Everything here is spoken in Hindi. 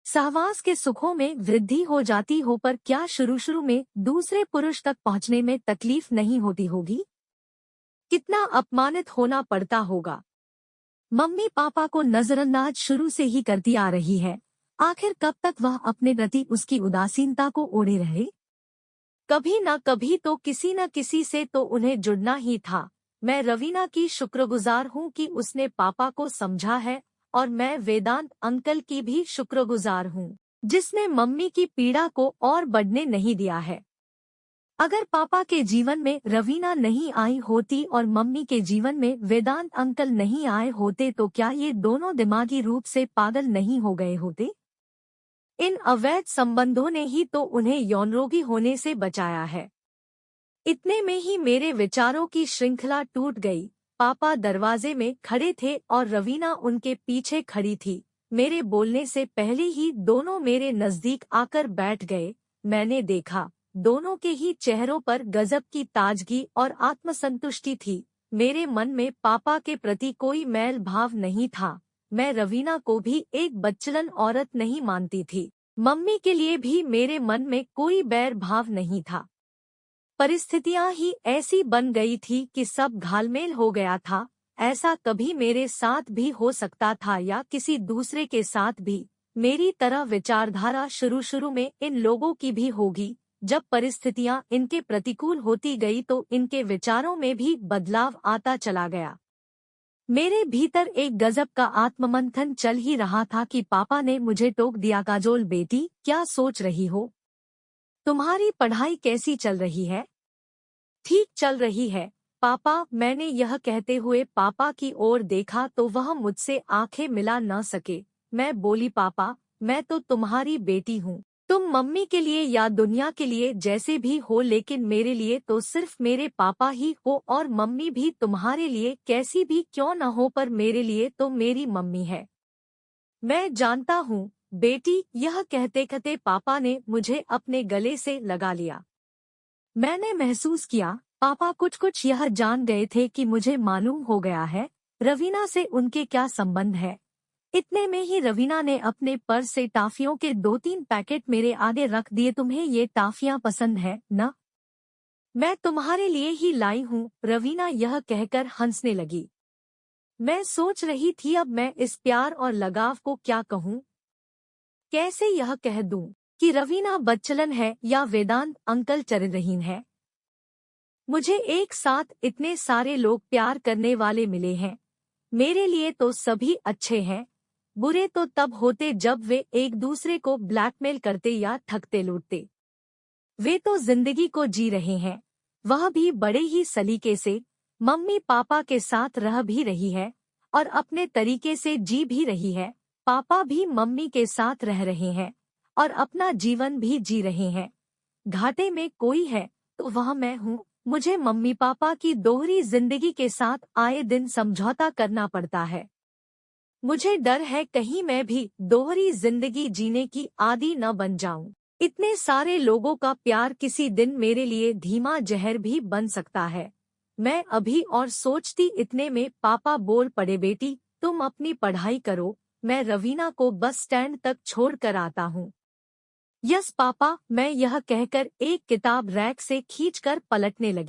सहवास के सुखों में वृद्धि हो जाती हो पर क्या शुरू में दूसरे पुरुष तक पहुंचने में तकलीफ नहीं होती होगी? कितना अपमानित होना पड़ता होगा। मम्मी पापा को नजरअंदाज शुरू से ही करती आ रही है। आखिर कब तक वह अपने प्रति उसकी उदासीनता को ओढ़े रहे? कभी न कभी तो किसी न किसी से तो उन्हें जुड़ना ही था। मैं रवीना की शुक्रगुजार हूँ कि उसने पापा को समझा है, और मैं वेदांत अंकल की भी शुक्रगुजार हूँ जिसने मम्मी की पीड़ा को और बढ़ने नहीं दिया है। अगर पापा के जीवन में रवीना नहीं आई होती और मम्मी के जीवन में वेदांत अंकल नहीं आए होते तो क्या ये दोनों दिमागी रूप से पागल नहीं हो गए होते? इन अवैध संबंधों ने ही तो उन्हें यौनरोगी होने से बचाया है। इतने में ही मेरे विचारों की श्रृंखला टूट गई। पापा दरवाजे में खड़े थे और रवीना उनके पीछे खड़ी थी। मेरे बोलने से पहले ही दोनों मेरे नजदीक आकर बैठ गए। मैंने देखा दोनों के ही चेहरों पर गजब की ताजगी और आत्मसंतुष्टि थी। मेरे मन में पापा के प्रति कोई मैल भाव नहीं था। मैं रवीना को भी एक बच्चलन औरत नहीं मानती थी। मम्मी के लिए भी मेरे मन में कोई बैर भाव नहीं था। परिस्थितियां ही ऐसी बन गई थी कि सब घालमेल हो गया था। ऐसा कभी मेरे साथ भी हो सकता था या किसी दूसरे के साथ भी। मेरी तरह विचारधारा शुरू में इन लोगों की भी होगी। जब परिस्थितियां इनके प्रतिकूल होती गई तो इनके विचारों में भी बदलाव आता चला गया। मेरे भीतर एक गजब का आत्ममंथन चल ही रहा था कि पापा ने मुझे टोक दिया, काजोल बेटी क्या सोच रही हो? तुम्हारी पढ़ाई कैसी चल रही है? ठीक चल रही है पापा। मैंने यह कहते हुए पापा की ओर देखा तो वह मुझसे आंखें मिला न सके। मैं बोली, पापा मैं तो तुम्हारी बेटी हूँ। तुम मम्मी के लिए या दुनिया के लिए जैसे भी हो, लेकिन मेरे लिए तो सिर्फ मेरे पापा ही हो, और मम्मी भी तुम्हारे लिए कैसी भी क्यों न हो पर मेरे लिए तो मेरी मम्मी है। मैं जानता हूँ बेटी। यह कहते कहते पापा ने मुझे अपने गले से लगा लिया। मैंने महसूस किया पापा कुछ यह जान गए थे कि मुझे मालूम हो गया है रवीना से उनके क्या संबंध है। इतने में ही रवीना ने अपने पर्स से टाफियों के 2-3 पैकेट मेरे आगे रख दिए। तुम्हें ये टाफियां पसंद है न? मैं तुम्हारे लिए ही लाई हूँ। रवीना यह कहकर हंसने लगी। मैं सोच रही थी अब मैं इस प्यार और लगाव को क्या कहूँ। कैसे यह कह दूँ कि रवीना बच्चलन है या वेदांत अंकल चरित्रहीन है। मुझे एक साथ इतने सारे लोग प्यार करने वाले मिले हैं। मेरे लिए तो सभी अच्छे हैं। बुरे तो तब होते जब वे एक दूसरे को ब्लैकमेल करते या ठगते लूटते। वे तो जिंदगी को जी रहे हैं, वह भी बड़े ही सलीके से। मम्मी पापा के साथ रह भी रही है और अपने तरीके से जी भी रही है। पापा भी मम्मी के साथ रह रहे हैं और अपना जीवन भी जी रहे हैं। घाटे में कोई है तो वह मैं हूँ। मुझे मम्मी पापा की दोहरी जिंदगी के साथ आए दिन समझौता करना पड़ता है। मुझे डर है कहीं मैं भी दोहरी जिंदगी जीने की आदी न बन जाऊं। इतने सारे लोगों का प्यार किसी दिन मेरे लिए धीमा जहर भी बन सकता है। मैं अभी और सोचती इतने में पापा बोल पड़े, बेटी तुम अपनी पढ़ाई करो, मैं रवीना को बस स्टैंड तक छोड़ कर आता हूँ। Yes papa. मैं यह कहकर एक किताब रैक से खींचकर पलटने लगी।